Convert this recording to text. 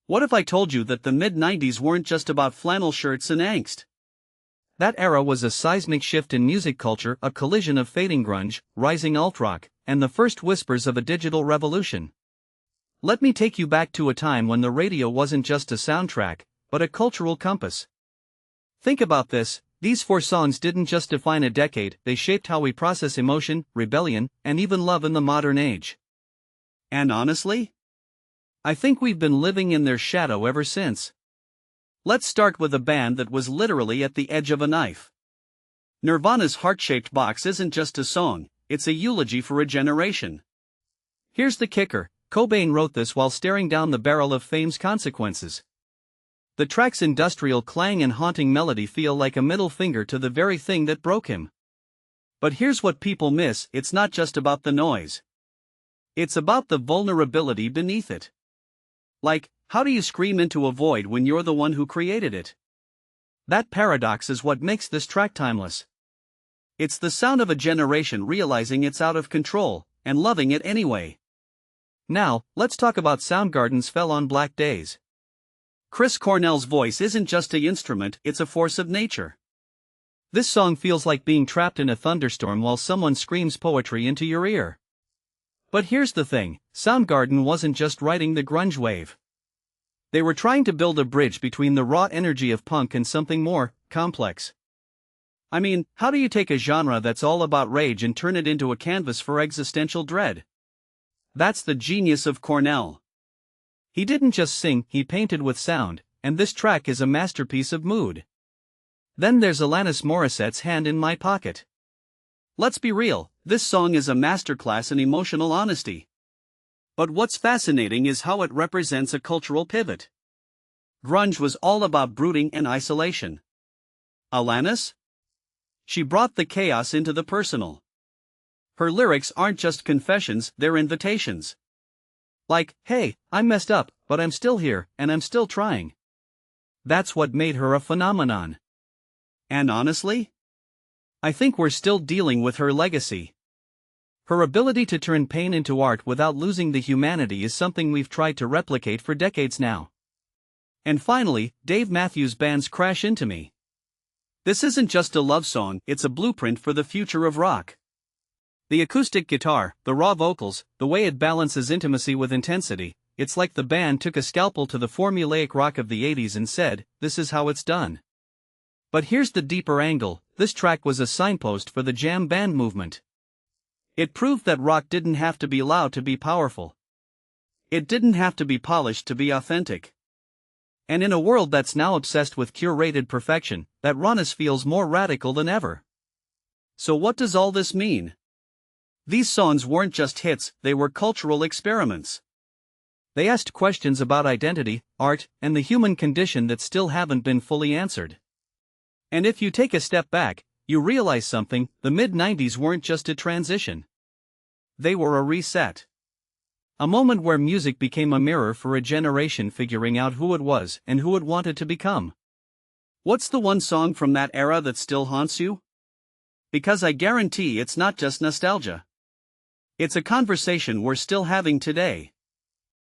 What if I told you that the mid-90s weren't just about flannel shirts and angst? That era was a seismic shift in music culture, a collision of fading grunge, rising alt-rock, and the first whispers of a digital revolution. Let me take you back to a time when the radio wasn't just a soundtrack, but a cultural compass. Think about this, these 4 songs didn't just define a decade, they shaped how we process emotion, rebellion, and even love in the modern age. And honestly, I think we've been living in their shadow ever since. Let's start with a band that was literally at the edge of a knife. Nirvana's Heart-Shaped Box isn't just a song, it's a eulogy for a generation. Here's the kicker, Cobain wrote this while staring down the barrel of fame's consequences. The track's industrial clang and haunting melody feel like a middle finger to the very thing that broke him. But here's what people miss, it's not just about the noise. It's about the vulnerability beneath it. Like, how do you scream into a void when you're the one who created it? That paradox is what makes this track timeless. It's the sound of a generation realizing it's out of control, and loving it anyway. Now, let's talk about Soundgarden's Fell on Black Days. Chris Cornell's voice isn't just an instrument, it's a force of nature. This song feels like being trapped in a thunderstorm while someone screams poetry into your ear. But here's the thing, Soundgarden wasn't just riding the grunge wave. They were trying to build a bridge between the raw energy of punk and something more complex. I mean, how do you take a genre that's all about rage and turn it into a canvas for existential dread? That's the genius of Cornell. He didn't just sing, he painted with sound, and this track is a masterpiece of mood. Then there's Alanis Morissette's Hand in My Pocket. Let's be real, this song is a masterclass in emotional honesty. But what's fascinating is how it represents a cultural pivot. Grunge was all about brooding and isolation. Alanis? She brought the chaos into the personal. Her lyrics aren't just confessions, they're invitations. Like, hey, I messed up, but I'm still here, and I'm still trying. That's what made her a phenomenon. And honestly, I think we're still dealing with her legacy. Her ability to turn pain into art without losing the humanity is something we've tried to replicate for decades now. And finally, Dave Matthews Band's Crash Into Me. This isn't just a love song, it's a blueprint for the future of rock. The acoustic guitar, the raw vocals, the way it balances intimacy with intensity, it's like the band took a scalpel to the formulaic rock of the 80s and said, this is how it's done. But here's the deeper angle, this track was a signpost for the jam band movement. It proved that rock didn't have to be loud to be powerful. It didn't have to be polished to be authentic. And in a world that's now obsessed with curated perfection, that rawness feels more radical than ever. So what does all this mean? These songs weren't just hits, they were cultural experiments. They asked questions about identity, art, and the human condition that still haven't been fully answered. And if you take a step back, you realize something, the mid-90s weren't just a transition. They were a reset. A moment where music became a mirror for a generation figuring out who it was and who it wanted to become. What's the one song from that era that still haunts you? Because I guarantee it's not just nostalgia. It's a conversation we're still having today.